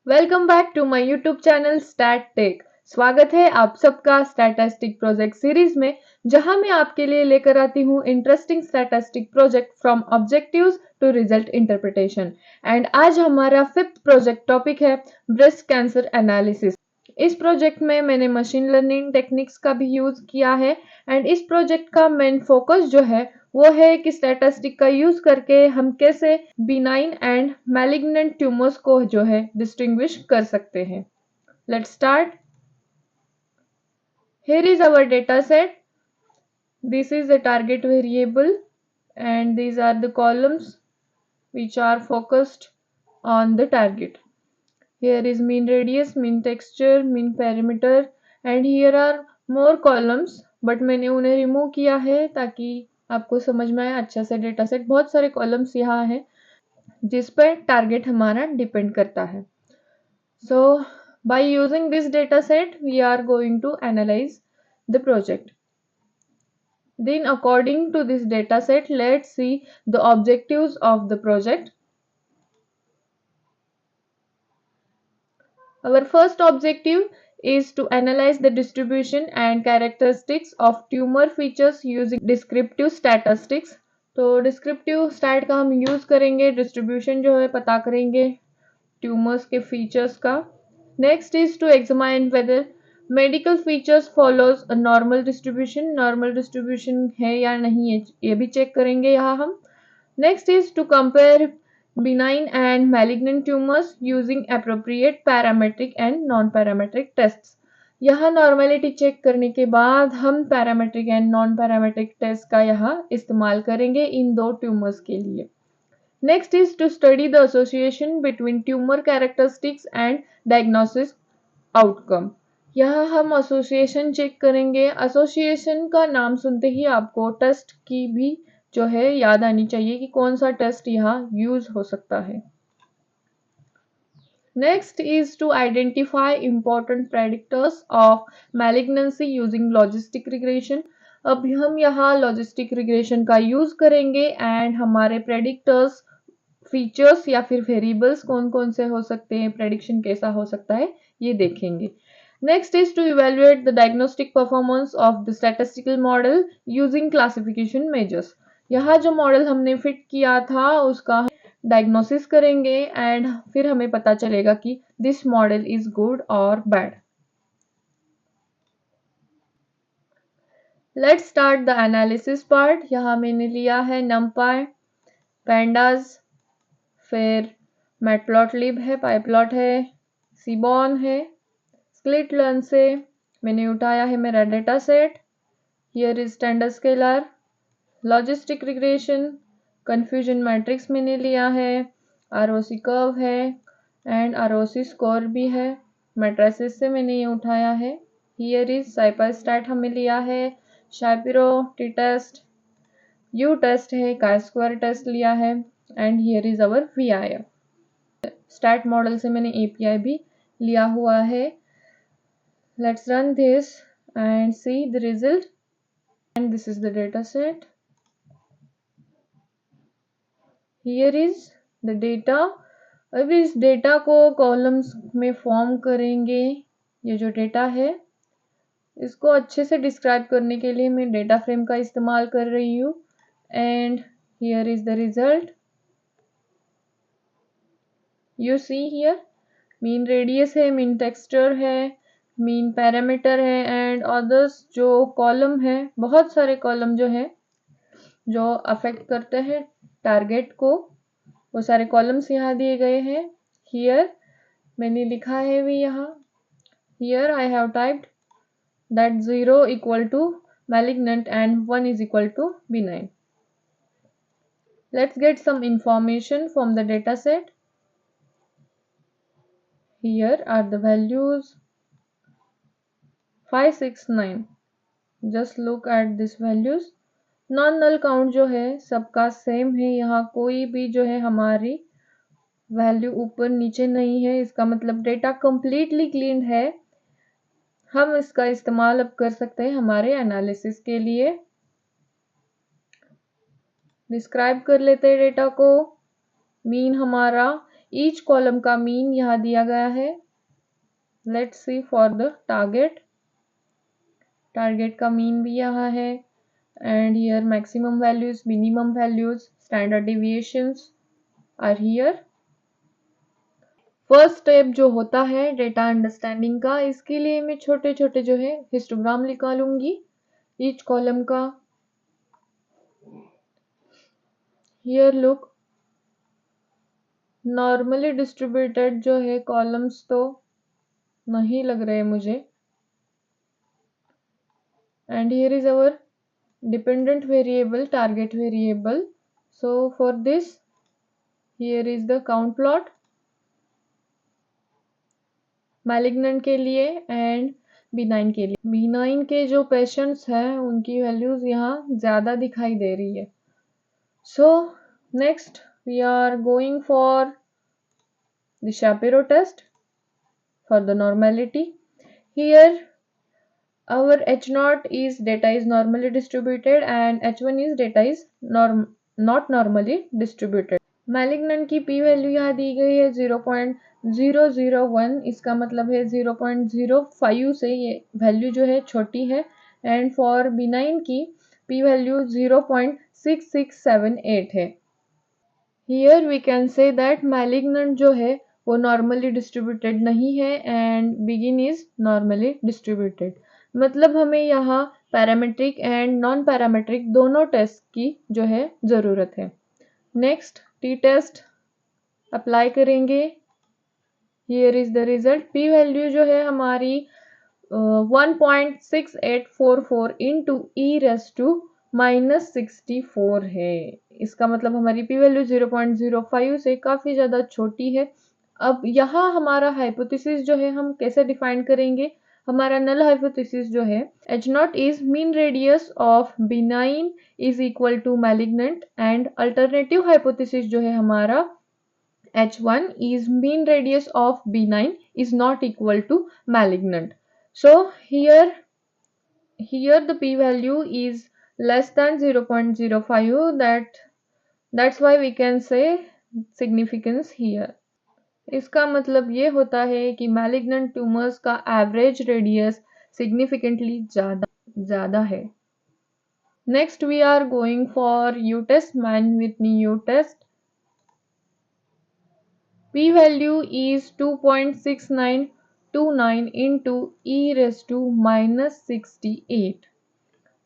Welcome back to my YouTube channel stat tech. स्वागत है आप सबका स्टैटिस्टिक प्रोजेक्ट सीरीज में, जहां मैं आपके लिए लेकर आती हूं interesting statistic project from objectives to result interpretation. And आज हमारा फिफ्थ प्रोजेक्ट टॉपिक है ब्रेस्ट कैंसर एनालिसिस। इस प्रोजेक्ट में मैंने मशीन लर्निंग टेक्निक्स का भी यूज किया है। एंड इस प्रोजेक्ट का मेन फोकस जो है वो है कि स्टैटिस्टिक का यूज करके हम कैसे बिनाइन एंड मैलिग्नेंट ट्यूमर्स को जो है डिस्टिंग्विश कर सकते हैं। Let's start. Here is our data set. This is the target variable and these are the columns which are focused on the target. Here is mean radius, mean texture, mean parameter and here are more columns, but मैंने उन्हें remove किया है ताकि आपको समझ में आए अच्छा से डेटा सेट। बहुत सारे कॉलम्स यहाँ हैं जिस पर टारगेट हमारा डिपेंड करता है। So by using this data set we are going to analyze the project. Then according to this data set, let's see the objectives of the project. Our first objective is to analyze the distribution and characteristics of tumor features using descriptive statistics. तो descriptive stat का हम use करेंगे, distribution जो है पता करेंगे tumours के features का। Next is to examine whether medical features follows a normal distribution, normal distribution है या नहीं है ये भी चेक करेंगे यहाँ हम। Next is to compare benign and malignant tumors using appropriate parametric and non-parametric tests. यहाँ नॉर्मेलिटी चेक करने के बाद हम parametric and non parametric test का यहाँ इस्तेमाल करेंगे इन दो ट्यूमर्स के लिए। Next is to study the association between tumour characteristics and diagnosis outcome. यहाँ हम एसोसिएशन चेक करेंगे। एसोसिएशन का नाम सुनते ही आपको टेस्ट की भी जो है याद आनी चाहिए कि कौन सा टेस्ट यहाँ यूज हो सकता है। Next is to identify important predictors of malignancy using logistic regression. अब हम यहाँ लॉजिस्टिक रिग्रेशन का यूज करेंगे एंड हमारे प्रेडिक्टर्स फीचर्स या फिर वेरिएबल्स कौन कौन से हो सकते हैं, प्रेडिक्शन कैसा हो सकता है ये देखेंगे। Next is to evaluate the diagnostic performance of the statistical model using classification measures. यहाँ जो मॉडल हमने फिट किया था उसका डायग्नोसिस करेंगे एंड फिर हमें पता चलेगा कि दिस मॉडल इज गुड और bad. Let's start the analysis part. यहाँ मैंने लिया है numpy, pandas, फिर मैटप्लॉटलिब है, पाइप्लॉट है, सीबॉन है। स्प्लिट लर्न से मैंने उठाया है मेरा data set. Here is standard scaler, logistic regression, confusion matrix मैंने लिया है, आरओसी कर्व है एंड आरओसी स्कोर भी है। मैट्रिसेस से मैंने ये उठाया है। हियर इज साइपरस्टैट हमें लिया है, Shapiro, T test, U test है, काई स्क्वायर टेस्ट लिया है and here is our VIF। Stat model से मैंने API भी लिया हुआ है। Let's run this and see the result. And this is the data set. Here is the data. अब इस डेटा को कॉलम्स में फॉर्म करेंगे। ये जो डेटा है इसको अच्छे से डिस्क्राइब करने के लिए मैं डेटा फ्रेम का इस्तेमाल कर रही हूँ। And here is the result. You see here mean radius है, मीन टेक्सचर है, मीन पैरामीटर है एंड अदर्स जो कॉलम है, बहुत सारे कॉलम जो है जो अफेक्ट करते हैं टारगेट को, वो सारे कॉलम्स यहाँ दिए गए हैं। हियर मैंने लिखा है भी यहाँ, here I have typed that 0 equal to malignant and 1 is equal to benign. Let's get some information from the data set. Here are the values 5, 6, 9. Just look at these values. Non null count जो है सबका same है। यहाँ कोई भी जो है हमारी वैल्यू ऊपर नीचे नहीं है। इसका मतलब डेटा कंप्लीटली क्लीन है। हम इसका इस्तेमाल अब कर सकते हैं हमारे एनालिसिस के लिए। डिस्क्राइब कर लेते हैं डेटा को। मीन हमारा ईच कॉलम का मीन यहाँ दिया गया है। Let's see for the target का मीन भी यहाँ है and here maximum values, minimum values, standard deviations are here. First step जो होता है डेटा अंडरस्टैंडिंग का, इसके लिए मैं छोटे छोटे जो है हिस्टोग्राम निकालूंगी ईच कॉलम का। हियर लुक, नॉर्मली डिस्ट्रीब्यूटेड जो है कॉलम्स तो नहीं लग रहे मुझे, and here is our dependent variable, target variable. So for this, here is the count plot malignant के लिए and benign के लिए। benign के जो पेशेंट्स हैं उनकी वैल्यूज यहाँ ज़्यादा दिखाई दे रही है। So next we are going for the Shapiro test for the normality. Here our H0 is data is normally distributed and H1 is data is not normally distributed. Malignant की p value यहाँ दी गई है 0.001, इसका मतलब है 0.05 से ये value जो है छोटी है, एंड फॉर बिनाइन की पी वैल्यू 0.6678 है। Here we can say that malignant जो है वो नॉर्मली डिस्ट्रीब्यूटेड नहीं है and benign is normally distributed. मतलब हमें यहाँ पैरामेट्रिक एंड नॉन पैरामेट्रिक दोनों टेस्ट की जो है ज़रूरत है। नेक्स्ट टी टेस्ट अप्लाई करेंगे। Here is the result. P value जो है हमारी 1.6844 इंटू ई रेस टू -64 है। इसका मतलब हमारी पी वैल्यू 0.05 से काफ़ी ज़्यादा छोटी है। अब यहाँ हमारा हाइपोथेसिस जो है हम कैसे डिफाइन करेंगे। हमारा नल हाइपोथेसिस जो है H0 is mean radius of benign is equal to malignant and alternative hypothesis जो है हमारा H1 is mean radius of benign is not equal to malignant. So here the p value is less than 0.05, that's why we can say significance here. इसका मतलब ये होता है कि malignant tumours का एवरेज रेडियस सिग्निफिकेंटली ज़्यादा है। Next we are going for U test, Mann Whitney U test. P value is 2.6929 into E raise to -68।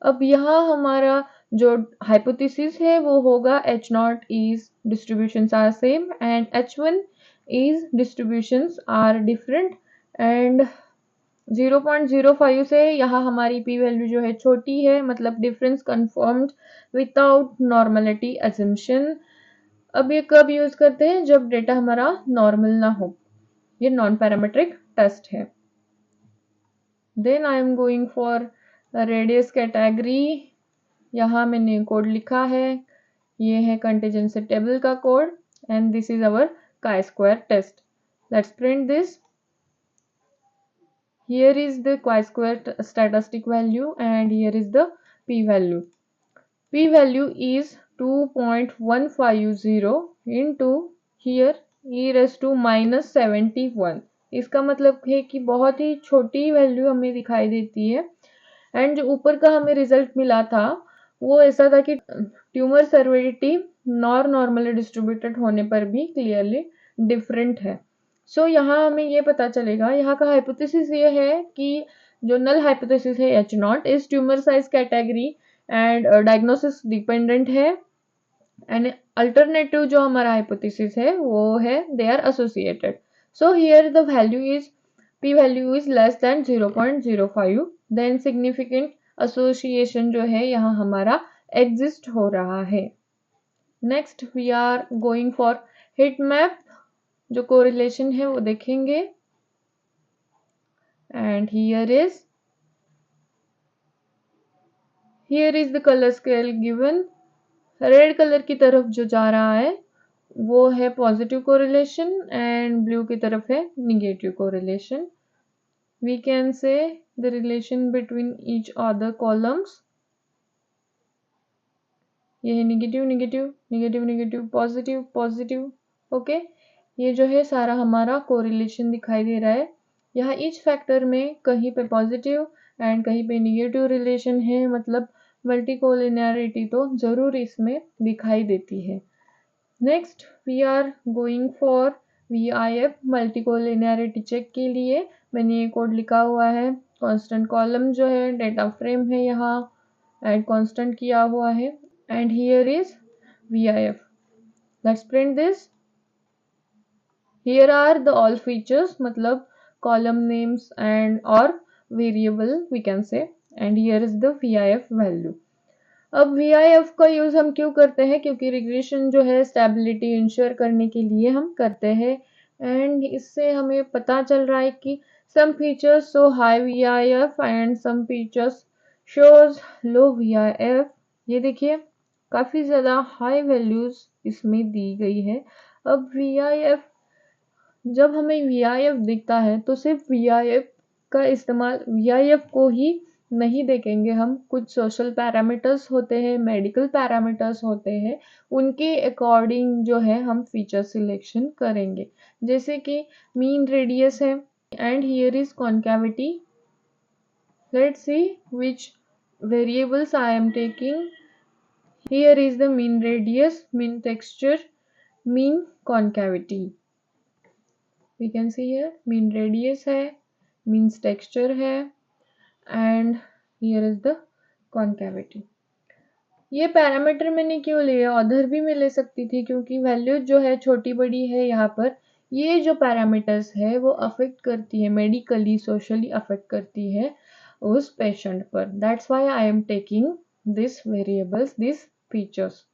अब यहाँ हमारा जो हाइपोथेसिस है वो होगा H0 is distributions are same and H1 is distributions are different and 0.05 से यहाँ हमारी p वैल्यू जो है छोटी है, मतलब difference confirmed without normality assumption. अब ये कब यूज करते हैं, जब डेटा हमारा नॉर्मल ना हो। ये नॉन पैरामेट्रिक टेस्ट है। Then I am going for radius category. यहाँ मैंने कोड लिखा है, ये है कंटीजेंसी टेबल का code and this is our chi-square test. Let's print this. Here is the chi-square statistic value and here is the p value. P value is 2.150 into here e raised to -71। इसका मतलब है कि बहुत ही छोटी value हमें दिखाई देती है एंड जो ऊपर का हमें रिजल्ट मिला था वो ऐसा था कि ट्यूमर सर्वेरिटी नॉर्मली डिस्ट्रीब्यूटेड होने पर भी क्लियरली डिफरेंट है। सो यहाँ हमें ये पता चलेगा, यहाँ का हाइपोथेसिस ये है कि जो नल हाइपोथेसिस है H0 इस tumour size category and diagnosis dependent है एंड अल्टरनेटिव जो हमारा हाइपोथेसिस है वो है they are associated. So here the value is p value is less than 0.05, then significant association जो है यहाँ हमारा एग्जिस्ट हो रहा है। Next we are going for heat map. जो कोरिलेशन है वो देखेंगे and here is the colour scale given. Red colour की तरफ जो जा रहा है वो है पॉजिटिव कोरिलेशन एंड ब्लू की तरफ है negative correlation. We can say the relation between each other columns. ये है negative negative negative negative positive positive. Okay, ये जो है सारा हमारा कोरिलेशन दिखाई दे रहा है। यहाँ ईच फैक्टर में कहीं पे पॉजिटिव एंड कहीं पे निगेटिव रिलेशन है, मतलब मल्टीकोलिनियरिटी तो जरूर इसमें दिखाई देती है। Next we are going for VIF multicollinearity check के लिए मैंने ये कोड लिखा हुआ है। कांस्टेंट कॉलम जो है डेटा फ्रेम है यहाँ एंड कांस्टेंट किया हुआ है and here is VIF। Let's print this. Here are the all features, मतलब column names and or variable we can say, and here is the VIF value। अब VIF का use हम क्यों करते हैं? क्योंकि रिग्रेशन जो है स्टेबिलिटी इंश्योर करने के लिए हम करते हैं एंड इससे हमें पता चल रहा है कि some features show high VIF and some features shows low VIF। ये देखिए काफी ज्यादा हाई वैल्यूज इसमें दी गई है। अब VIF जब हमें VIF दिखता है तो सिर्फ VIF का इस्तेमाल, VIF को ही नहीं देखेंगे हम। कुछ सोशल पैरामीटर्स होते हैं, मेडिकल पैरामीटर्स होते हैं, उनके अकॉर्डिंग जो है हम फीचर सिलेक्शन करेंगे। जैसे कि मीन रेडियस है and here is concavity. Let's see which variables I am taking. Here is the mean radius, mean texture, mean concavity. We can see here mean radius है, means texture है and here is the concavity। ये parameter मैंने क्यों लिए? Other भी मैं ले सकती थी क्योंकि वैल्यू जो है छोटी बड़ी है यहाँ पर। ये जो पैरामीटर्स है वो अफेक्ट करती है, मेडिकली सोशली अफेक्ट करती है उस पेशेंट पर। That's why I am taking this variables, this features.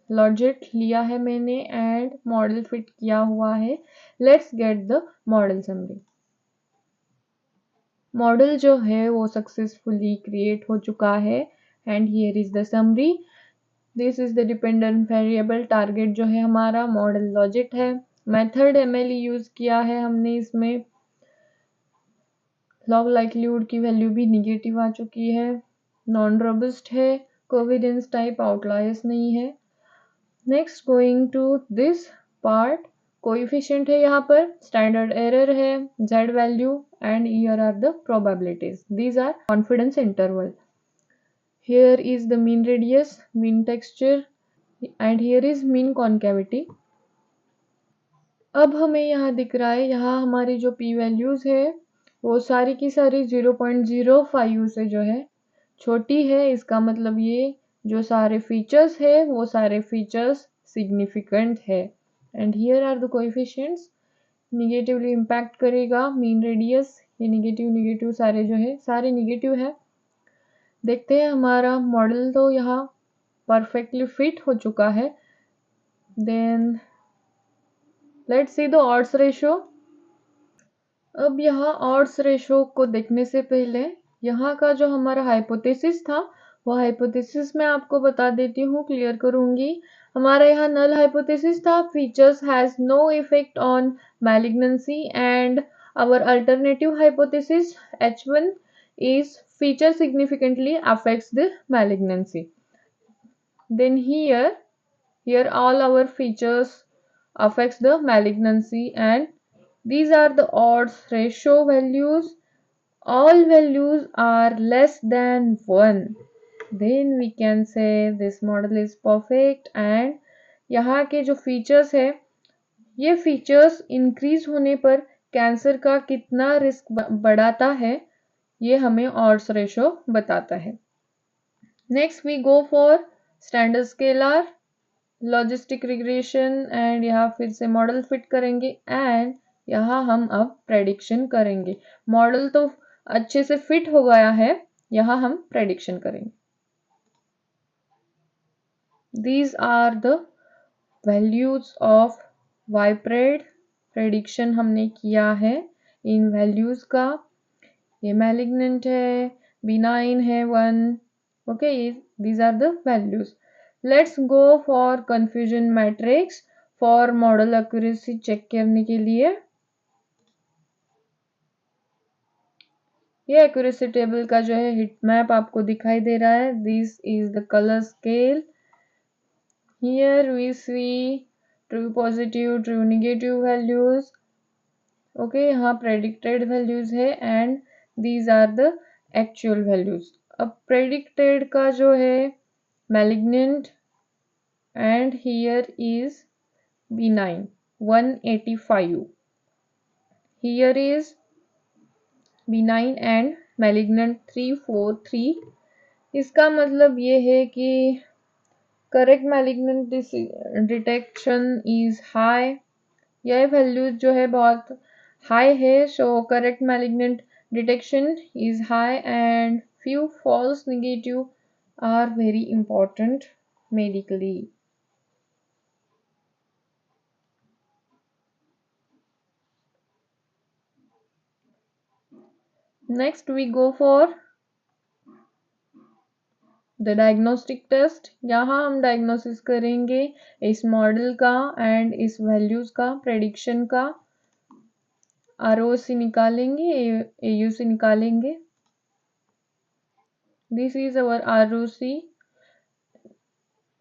Logit लिया है मैंने एंड मॉडल फिट किया हुआ है। Let's get the model summary. Model जो है वो सक्सेसफुली क्रिएट हो चुका है and here is the summary. This is the dependent variable target जो है हमारा, मॉडल लॉजिट है। मेथड MLE यूज किया है हमने इसमें। लॉग लाइक्लीहुड की वैल्यू भी निगेटिव आ चुकी है। नॉन रोबस्ट है, कोविडेंस टाइप आउटलायर्स नहीं है। Next going to this part, coefficient है यहाँ पर, स्टैंडर्ड एरर है, Z value and here are the probabilities. These are confidence interval. Here is the mean radius, mean texture and here is mean concavity. अब हमें यहाँ दिख रहा है, यहाँ हमारी जो P वैल्यूज है वो सारी की सारी 0.05 से जो है छोटी है। इसका मतलब ये जो सारे फीचर्स है वो सारे फीचर्स सिग्निफिकेंट है and here are the coefficients. Negatively impact करेगा मीन रेडियस, ये निगेटिव निगेटिव सारे जो है सारे निगेटिव है। देखते हैं हमारा मॉडल तो यहाँ परफेक्टली फिट हो चुका है। Then let's see the odds ratio. अब यहाँ ऑड्स रेशो को देखने से पहले यहाँ का जो हमारा हाइपोथेसिस था वो हाइपोथेसिस मैं आपको बता देती हूँ, क्लियर करूंगी। हमारा यहाँ नल हाइपोथेसिस था, features has no effect on malignancy and our alternative hypothesis H1 is feature significantly affects the malignancy। Then here all our features affects the malignancy and these are the odds ratio values। all values are less than 1, then we can say this model is perfect। and यहाँ के जो features है, ये features increase होने पर cancer का कितना risk बढ़ाता है ये हमें ऑड्स रेशो बताता है। Next we go for standard scaler logistic regression and यहाँ फिर से मॉडल फिट करेंगे एंड यहाँ हम अब प्रेडिक्शन करेंगे। मॉडल तो अच्छे से फिट हो गया है, यहाँ हम प्रेडिक्शन करेंगे। These are the values of Y pred. Prediction हमने किया है इन वैल्यूज का। ये मैलिग्नेंट है, बिनाइन है 1। Okay, these are the values। Let's go for confusion matrix for model accuracy check करने के लिए। ये एक्यूरेसी टेबल का जो है हिट मैप आपको दिखाई दे रहा है। This is the colour scale. Here we see true positive, true negative values. Okay, यहाँ प्रेडिक्टेड वैल्यूज है and these are the actual values. अब प्रेडिक्टेड का जो है malignant and here is benign 185, here is benign and malignant 343। इसका मतलब ये है कि correct malignant detection is high, यह वैल्यू जो है बहुत हाई है, so correct malignant detection is high and few false negative are very important medically। Next we go for the diagnostic test. यहाँ हम डायग्नोसिस करेंगे इस मॉडल का एंड इस वैल्यूज का, प्रेडिक्शन का। ROC निकालेंगे, AUC निकालेंगे। This is our ROC,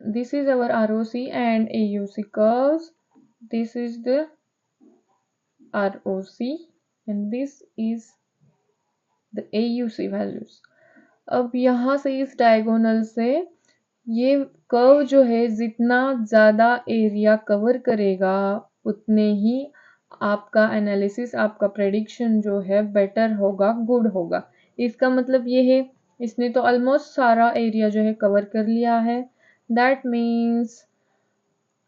this is our ROC and AUC curves, this is the ROC and this is the AUC values। अब यहाँ से इस डायगोनल से ये कर्व जो है जितना ज़्यादा एरिया कवर करेगा उतने ही आपका एनालिसिस, आपका प्रेडिक्शन जो है बेटर होगा, गुड होगा। इसका मतलब ये है इसने तो ऑलमोस्ट सारा एरिया जो है कवर कर लिया है। That means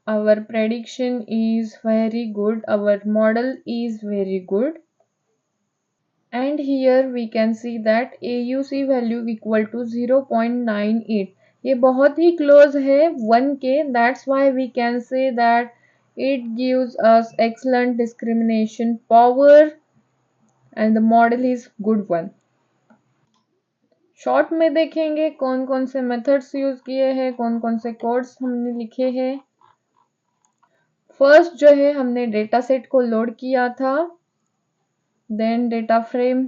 our prediction is very good, our model is very good. And here we can see that AUC value equal to 0.98। ये बहुत ही close है 1 के, that's why we can say that it gives us excellent discrimination power and the model is good one। Short में देखेंगे कौन कौन से methods use किए हैं, कौन कौन से कोड्स हमने लिखे हैं। फर्स्ट जो है हमने डेटा सेट को लोड किया था, देन डेटा फ्रेम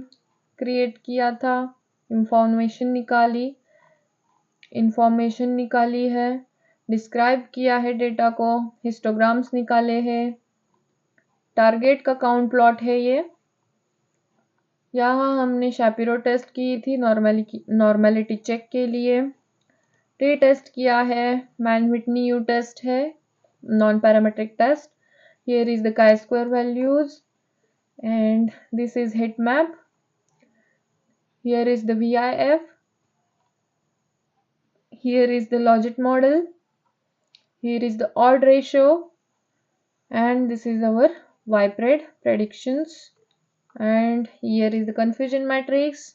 क्रिएट किया था, इंफॉर्मेशन निकाली है, डिस्क्राइब किया है डेटा को, हिस्टोग्राम्स निकाले हैं, टारगेट का काउंट प्लॉट है ये। यहाँ हमने शैपिरो टेस्ट की थी नॉर्मेलिटी चेक के लिए, टी टेस्ट किया है, मैन विटनी यू टेस्ट है, non parametric test. Here is the chi-square values and this is heat map, here is the VIF, here is the logit model, here is the odd ratio and this is our YPRED predictions and here is the confusion matrix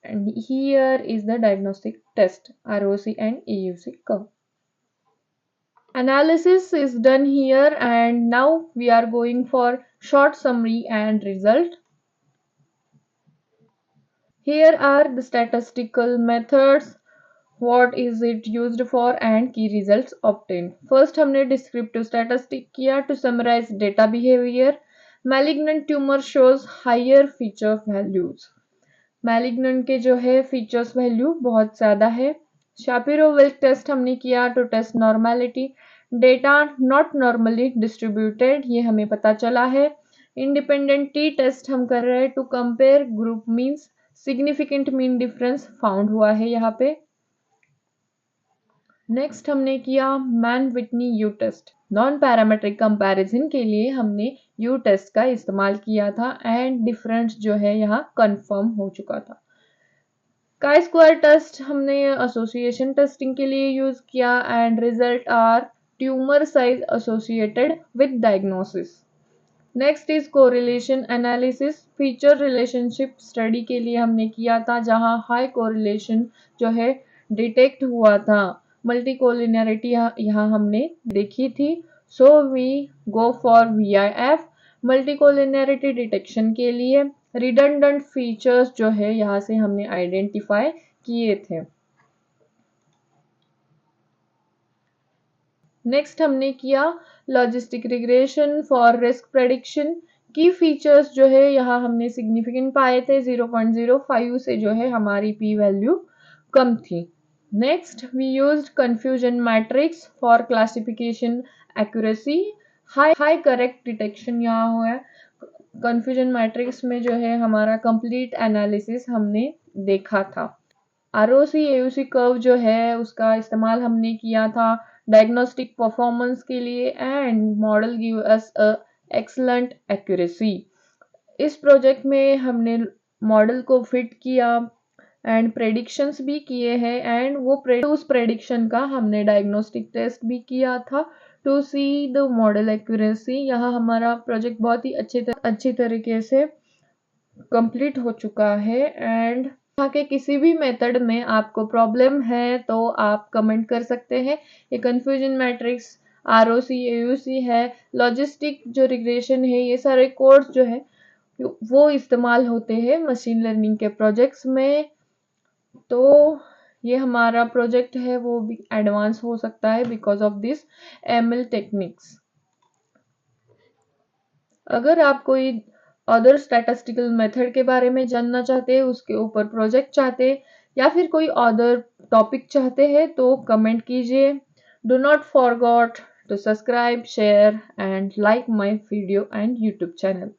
and here is the diagnostic test ROC and AUC curve। Analysis is done here and now we are going for short summary and result। Here are the statistical methods, what is it used for and key results obtained। First हमने descriptive statistic किया to summarize data behavior। Malignant tumor shows higher feature values, malignant के जो है features value बहुत ज़्यादा है। Shapiro-Wilk test हमने किया to test normality, data not normally distributed, ये हमें पता चला है। Independent T test हम कर रहे हैं to compare group means, significant mean difference found हुआ है यहाँ पे। नेक्स्ट हमने किया Mann Whitney U test, non parametric comparison के लिए हमने यू टेस्ट का इस्तेमाल किया था एंड डिफरेंस जो है यहाँ कंफर्म हो चुका था। chi-square टेस्ट हमने एसोसिएशन टेस्टिंग के लिए यूज किया and result are tumour size associated with diagnosis. Next is correlation analysis, feature relationship study के लिए हमने किया था जहां हाई कोरिलेशन जो है डिटेक्ट हुआ था। मल्टीकोलिनैरिटी यहाँ हमने देखी थी, so we go for VIF multicollinearity detection के लिए। रिडंडेंट फीचर्स जो है यहाँ से हमने आइडेंटिफाई किए थे। नेक्स्ट हमने किया logistic regression for risk prediction, की फीचर्स जो है यहाँ हमने सिग्निफिकेंट पाए थे, 0.05 से जो है हमारी पी वैल्यू कम थी। Next we used confusion matrix for classification accuracy, high correct detection यहाँ हुआ है। कंफ्यूजन मैट्रिक्स में जो है हमारा कंप्लीट एनालिसिस हमने देखा था। ROC AUC कर्व जो है उसका इस्तेमाल हमने किया था डायग्नोस्टिक परफॉर्मेंस के लिए and model give us a excellent accuracy. इस प्रोजेक्ट में हमने मॉडल को फिट किया एंड प्रेडिक्शंस भी किए हैं एंड उस प्रेडिक्शन का हमने डायग्नोस्टिक टेस्ट भी किया था to see the model accuracy. यहाँ हमारा प्रोजेक्ट बहुत ही अच्छी तरीके से कंप्लीट हो चुका है एंड यहाँ के किसी भी मेथड में आपको प्रॉब्लम है तो आप कमेंट कर सकते हैं। ये कंफ्यूजन मैट्रिक्स, ROC AUC है, लॉजिस्टिक जो रिग्रेशन है, ये सारे कोड्स जो है वो इस्तेमाल होते हैं मशीन लर्निंग के प्रोजेक्ट्स में। तो ये हमारा प्रोजेक्ट है वो भी एडवांस हो सकता है because of this ML techniques. अगर आप कोई अदर स्टैटिस्टिकल मेथड के बारे में जानना चाहते हैं, उसके ऊपर प्रोजेक्ट चाहते हैं या फिर कोई अदर टॉपिक चाहते हैं तो कमेंट कीजिए। Do not forgot to subscribe, share and like my video and YouTube channel.